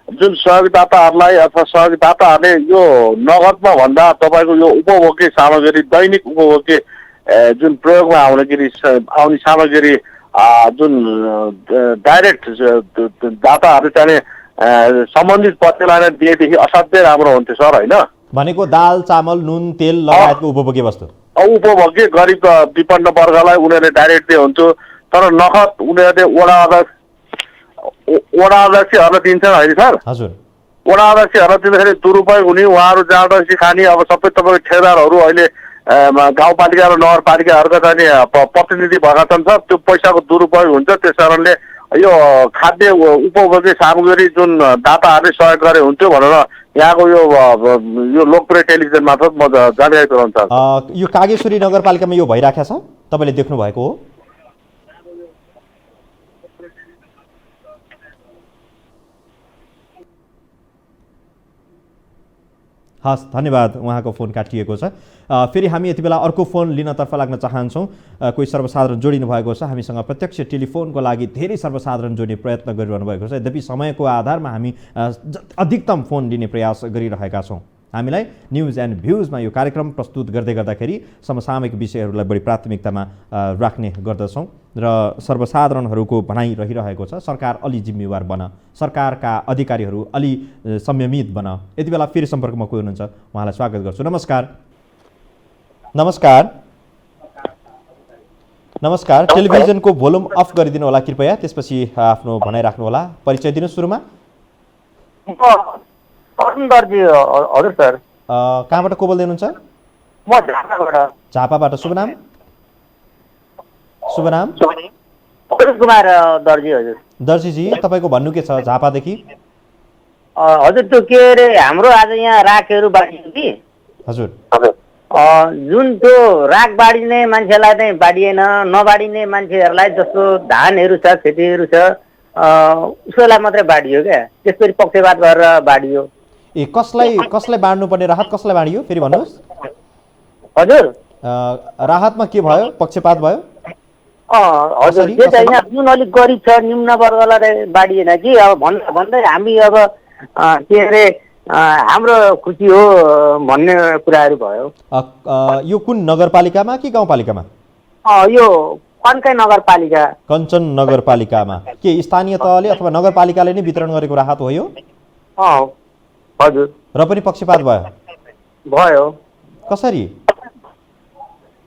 [SPEAKER 8] जुन सहयोगदाताहरूलाई अथवा सहयोगदाताहरूले यो नगदमा भन्दा तपाईँको यो उपभोग्य सामग्री, दैनिक उपभोग्य जुन प्रयोगमा आउने सामग्री जुन डाइरेक्ट दाताहरू चाहिँ सम्बन्धित पक्षलाई नै दिएदेखि असाध्यै राम्रो हुन्थ्यो सर, होइन?
[SPEAKER 1] भनेको दाल, चामल, नुन, तेल लगायतको उपभोग्य वस्तु,
[SPEAKER 8] उपभोग्य गरिब विपन्न वर्गलाई उनीहरूले डाइरेक्ट दिए हुन्थ्यो। तर नगद उनीहरूले वडा अध्यक्षहरूलाई दिन्छन् होइन सर?
[SPEAKER 1] हजुर,
[SPEAKER 8] वडा अध्यक्षहरूलाई दिँदाखेरि दुरुपयोग हुने, उहाँहरू जाँड खाने। अब सबै तपाईँको ठेकेदारहरू अहिले गाउँपालिका र नगरपालिकाहरूका चाहिँ प्रतिनिधि भएका छन् सर। त्यो पैसाको दुरुपयोग हुन्छ। त्यस कारणले यो खाद्य उपभोग्य सामग्री जुन दाताहरूले सहयोग गरे हुन्थ्यो भनेर यहाँको यो लोकप्रिय टेलिभिजन मार्फत म जानकारी गराउन चाहन्छु।
[SPEAKER 1] यो कागेश्वरी नगरपालिकामा यो भइरहेको छ, तपाईँले देख्नु भएको हो? हस्, धन्यवाद। उहाँको फोन काटिएको छ। फेरि हामी यति बेला अर्को फोन लिनतर्फ लाग्न चाहन्छौँ। कोही सर्वसाधारण जोडिनु भएको छ हामीसँग। प्रत्यक्ष टेलिफोनको लागि धेरै सर्वसाधारण जोड्ने प्रयत्न गरिरहनु भएको छ। यद्यपि समयको आधारमा हामी अधिकतम फोन लिने प्रयास गरिरहेका छौँ। हामीलाई न्युज एन्ड भ्युजमा यो कार्यक्रम प्रस्तुत गर्दै गर्दाखेरि समसामयिक विषयहरूलाई बढी प्राथमिकतामा राख्ने गर्दछौँ र सर्वसाधारणहरूको भनाइ रहिरहेको छ, सरकार अलि जिम्मेवार बन, सरकारका अधिकारीहरू अलि संयमित बन। यति बेला फेरि सम्पर्कमा कोही हुनुहुन्छ, उहाँलाई स्वागत गर्छु। नमस्कार। नमस्कार। नमस्कार। टेलिभिजनको भोल्युम अफ गरिदिनु होला कृपया, त्यसपछि आफ्नो भनाइ राख्नुहोला। परिचय दिनु सुरुमा।
[SPEAKER 9] हजुर सर।
[SPEAKER 1] कहाँबाट को बोल्दै हुनुहुन्छ?
[SPEAKER 9] म झापाबाट।
[SPEAKER 1] झापाबाट। शुभ नाम? शुभ नाम?
[SPEAKER 9] अरुण कुमार दर्जी। हजुर।
[SPEAKER 1] दर्जीजी, तपाईँको भन्नु के छ झापादेखि?
[SPEAKER 9] हजुर, त्यो के अरे हाम्रो आज यहाँ राखहरू बाँडियो कि?
[SPEAKER 1] हजुर।
[SPEAKER 9] जुन त्यो राख बाँडिने मान्छेलाई चाहिँ बाँडिएन, नबाँडिने मान्छेहरूलाई जस्तो धानहरू छ, खेतीहरू छ, उसैलाई मात्रै बाँडियो क्या। त्यसपछि पक्षपात गरेर बाँडियो।
[SPEAKER 1] कसलाई बाँड्नु पर्ने राहत कसलाई बाँडियो फेरि भन्नुहोस्?
[SPEAKER 9] हजुर,
[SPEAKER 1] राहतमा के भयो? पक्षपात भयो?
[SPEAKER 9] हजुर, त्यो चाहिँ यहाँ जुन अलिक गरिब छ, निम्न वर्गलाई बाँडिएन कि। अब भन्दै हामी अब के अरे हाम्रो खुसी हो भन्ने कुराहरू भयो।
[SPEAKER 1] यो कुन नगरपालिकामा कि गाउँपालिकामा?
[SPEAKER 9] यो कन्कै नगरपालिका।
[SPEAKER 1] कञ्चन नगरपालिकामा। के स्थानीय तहले अथवा नगरपालिकाले नै वितरण गरेको राहत हो यो?
[SPEAKER 9] हजुर।
[SPEAKER 1] र पनि पक्षपात भयो? कसरी?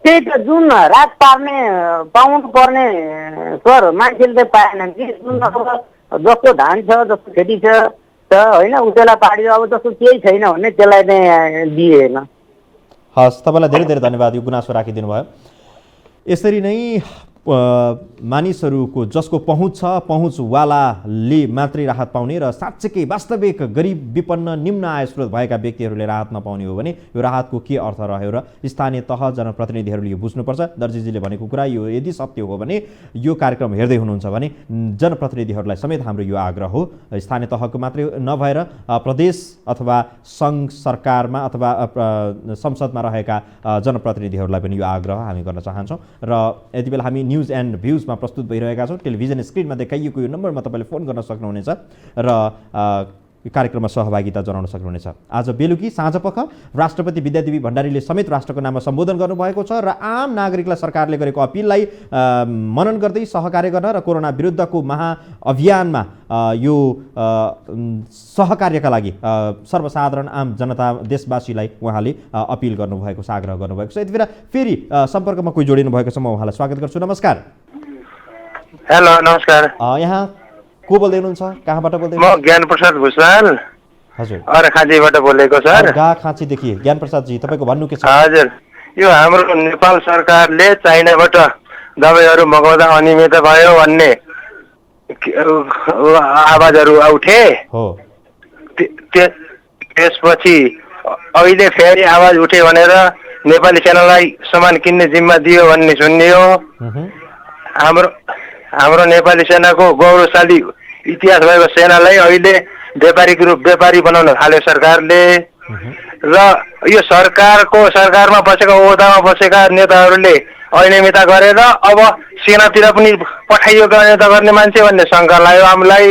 [SPEAKER 9] त्यही त, जुन रात पाउनु पर्ने सर मान्छेले चाहिँ पाएनन् कि। जुन अब जस्तो धान छ, जस्तो खेती छ होइन, उसैलाई पाडियो। अब जस्तो केही छैन भने त्यसलाई चाहिँ दिएन।
[SPEAKER 1] हस्, तपाईँलाई धेरै धेरै धन्यवाद यो गुनासो राखिदिनु भयो। यसरी नै मानिसहरूको जसको पहुँच छ, पहुँचवालाले मात्रै राहत पाउने र साँच्चैकै वास्तविक गरिब विपन्न निम्न आय स्रोत भएका व्यक्तिहरूले राहत नपाउने हो भने यो राहतको के अर्थ रह्यो र स्थानीय तह जनप्रतिनिधिहरूले यो बुझ्नुपर्छ। दर्जीजीले भनेको कुरा यो यदि सत्य हो भने, यो कार्यक्रम हेर्दै हुनुहुन्छ भने जनप्रतिनिधिहरूलाई समेत हाम्रो यो आग्रह हो। स्थानीय तहको मात्रै नभएर प्रदेश अथवा सङ्घ सरकारमा अथवा संसदमा रहेका जनप्रतिनिधिहरूलाई पनि यो आग्रह हामी गर्न चाहन्छौँ। र यति बेला हामी न्युज एन्ड भ्युजमा प्रस्तुत भइरहेका छौँ। टेलिभिजन स्क्रिनमा देखाइएको यो नम्बरमा तपाईँले फोन गर्न सक्नुहुनेछ र यो कार्यक्रममा सहभागिता जनाउन सक्नुहुनेछ। आज बेलुकी साँझपख राष्ट्रपति विद्यादेवी भण्डारीले समेत राष्ट्रको नाममा सम्बोधन गर्नुभएको छ र आम नागरिकलाई सरकारले गरेको अपिललाई मनन गर्दै सहकार्य गर्न र कोरोना विरुद्धको महाअभियानमा यो सहकार्यका लागि सर्वसाधारण आम जनता देशवासीलाई उहाँले अपिल गर्नुभएको छ, आग्रह गर्नुभएको छ। यति बेला फेरि सम्पर्कमा कोही जोडिनु भएको छ, म उहाँलाई स्वागत गर्छु। नमस्कार।
[SPEAKER 10] हेलो, नमस्कार।
[SPEAKER 1] यहाँ को बोल्दै हुनुहुन्छ, कहाँबाट बोल्दै?
[SPEAKER 10] म ज्ञान प्रसाद भुषाल
[SPEAKER 1] हजुर
[SPEAKER 10] अर्घाखाँचीबाट बोलेको सर।
[SPEAKER 1] अर्घाखाँचीदेखि ज्ञान प्रसादजी, तपाईँको भन्नु के छ?
[SPEAKER 10] हजुर, यो हाम्रो नेपाल सरकारले चाइनाबाट दबाईहरू मगाउँदा अनियमितता भयो भन्ने आवाजहरू उठे हो। त्यसपछि अहिले फेरि आवाज उठे भनेर नेपाली सेनालाई सामान किन्ने जिम्मा दियो भन्ने सुनियो। हाम्रो नेपाली सेनाको गौरवशाली इतिहास भएको सेनालाई अहिले व्यापारी बनाउन थाल्यो सरकारले। र यो सरकारमा बसेका ओहदामा बसेका नेताहरूले अनियमितता गरेर अब सेनातिर पनि पठाइयो गर्ने मान्छे भन्ने शङ्का लाग्यो हामीलाई।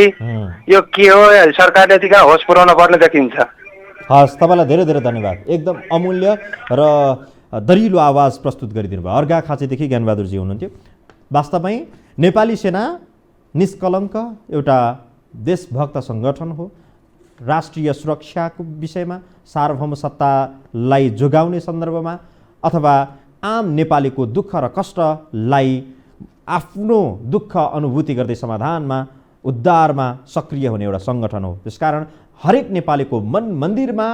[SPEAKER 10] यो के हो, सरकारले यति कहाँ होस पुर्याउन पर्ने देखिन्छ।
[SPEAKER 1] हस्, तपाईँलाई धेरै धेरै धन्यवाद। एकदम अमूल्य र दरिलो आवाज प्रस्तुत गरिदिनु भयो। अर्घाखाँचीदेखि ज्ञानबहादुरजी हुनुहुन्थ्यो। वास्तवमै नेपाली सेना निष्कलङ्क एउटा देशभक्त सङ्गठन हो। राष्ट्रिय सुरक्षाको विषयमा, सार्वभौम सत्तालाई जोगाउने सन्दर्भमा अथवा आम नेपालीको दुःख र कष्टलाई आफ्नो दुःख अनुभूति गर्दै समाधानमा, उद्धारमा सक्रिय हुने एउटा सङ्गठन हो। त्यसकारण हरेक नेपालीको मन मन्दिरमा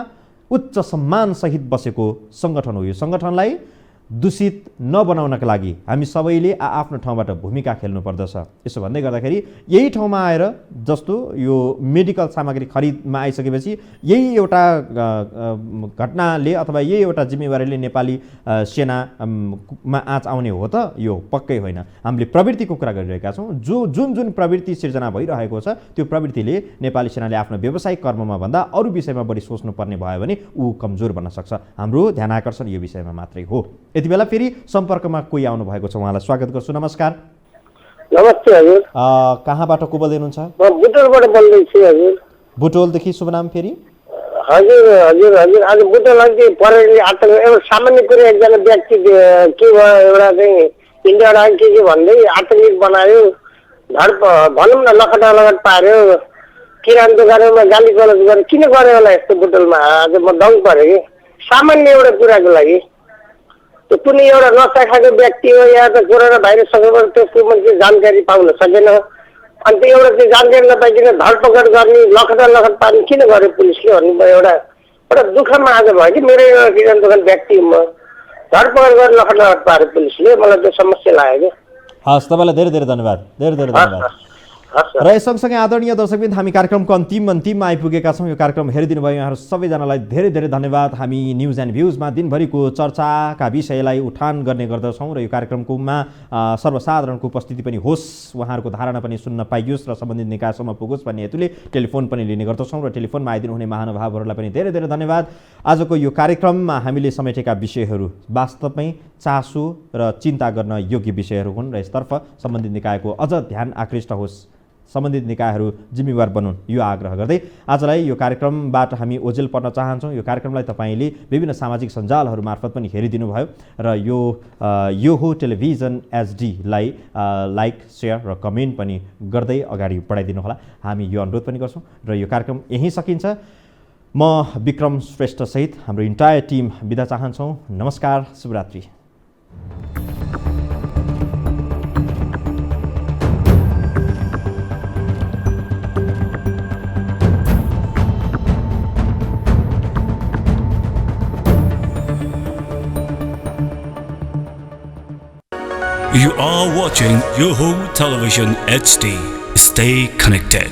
[SPEAKER 1] उच्च सम्मानसहित बसेको सङ्गठन हो। यो सङ्गठनलाई दूषित नबनाउनका लागि हामी सबैले आफ्नो ठाउँबाट भूमिका खेल्नु पर्दछ। यसो भन्दै गर्दाखेरि यही ठाउँमा आएर जस्तो यो मेडिकल सामग्री खरिदमा आइसकेपछि यही एउटा घटनाले अथवा यही एउटा जिम्मेवारीले नेपाली सेनामा आँच आउने हो त? यो पक्कै होइन। हामीले प्रवृत्तिको कुरा गरिरहेका छौँ। जुन प्रवृत्ति सिर्जना भइरहेको छ त्यो प्रवृत्तिले नेपाली सेनाले आफ्नो व्यावसायिक कर्ममा भन्दा अरू विषयमा बढी सोच्नुपर्ने भयो भने ऊ कमजोर बन्न सक्छ। हाम्रो ध्यान आकर्षण यो विषयमा मात्रै हो। यति बेला फेरि सम्पर्कमा कोही आउनु भएको छ, उहाँलाई स्वागत गर्छु। नमस्कार।
[SPEAKER 11] नमस्ते हजुर।
[SPEAKER 1] कहाँबाट को बोल्दै हुनुहुन्छ?
[SPEAKER 11] म बुटोलबाट बोल्दैछु हजुर।
[SPEAKER 1] बुटोलदेखि शुभ नाम फेरि?
[SPEAKER 11] हजुर हजुर हजुर। आज बुटोलदेखि परेली आतंक एउटा सामान्य कुरा, एकजना व्यक्ति के भयो, एउटा चाहिँ इन्डिया के भन्दै आतङ्कित बनायो, भनौँ न लगट पार्यो, किराना दोकानमा गाली गलत गर्यो। किन गर्यो होला यस्तो बुटोलमा? आज म दङ परेँ कि सामान्य एउटा कुराको लागि। कुनै एउटा नसा खाएको व्यक्ति हो या त कोरोना भाइरस सङ्क्रमण त्यसको मान्छे जानकारी पाउन सकेन, अनि त्यो एउटा चाहिँ जानकारी नपाइकन धरपकड गर्ने, लगट पार्ने किन गर्यो पुलिसले भन्नुभयो। एउटा दुःखमा आज भयो कि मेरो एउटा किराना दोकान व्यक्ति म धरपकड गरेर लगट पार्यो पुलिसले, मलाई त्यो समस्या लाग्यो कि।
[SPEAKER 1] हस्, तपाईँलाई धेरै धेरै धन्यवाद। धेरै धेरै धन्यवाद। र यस सँगसँगै आदरणीय दर्शकवृन्द, हामी कार्यक्रमको अन्तिममा आइपुगेका छौँ। यो कार्यक्रम हेरिदिनु भयो यहाँहरू सबैजनालाई धेरै धेरै धन्यवाद। हामी न्युज एन्ड भ्युजमा दिनभरिको चर्चाका विषयलाई उठान गर्ने गर्दछौँ र यो कार्यक्रमकोमा सर्वसाधारणको उपस्थिति पनि होस्, उहाँहरूको धारणा पनि सुन्न पाइयोस् र सम्बन्धित निकायसम्म पुगोस् भन्ने हेतुले टेलिफोन पनि लिने गर्दछौँ र टेलिफोनमा आइदिनुहुने महानुभावहरूलाई पनि धेरै धेरै धन्यवाद। आजको यो कार्यक्रममा हामीले समेटेका विषयहरू वास्तवमै चासो र चिन्ता गर्न योग्य विषयहरू हुन् र यसतर्फ सम्बन्धित निकायको अझ ध्यान आकृष्ट होस्, सम्बन्धित निकायहरू जिम्मेवार बनुन्, यो आग्रह गर्दै आजलाई यो कार्यक्रमबाट हामी ओझेल पर्न चाहन्छौँ। यो कार्यक्रमलाई तपाईँले विभिन्न सामाजिक सञ्जालहरू मार्फत पनि हेरिदिनु भयो र यो हो टेलिभिजन एचडीलाई लाइक, सेयर र कमेन्ट पनि गर्दै अगाडि बढाइदिनु होला। हामी यो अनुरोध पनि गर्छौँ र यो कार्यक्रम यहीँ सकिन्छ। म विक्रम श्रेष्ठसहित हाम्रो इन्टायर टिम बिदा चाहन्छौँ। नमस्कार, शुभरात्रि।
[SPEAKER 12] You are watching Yoho Television HD. Stay connected.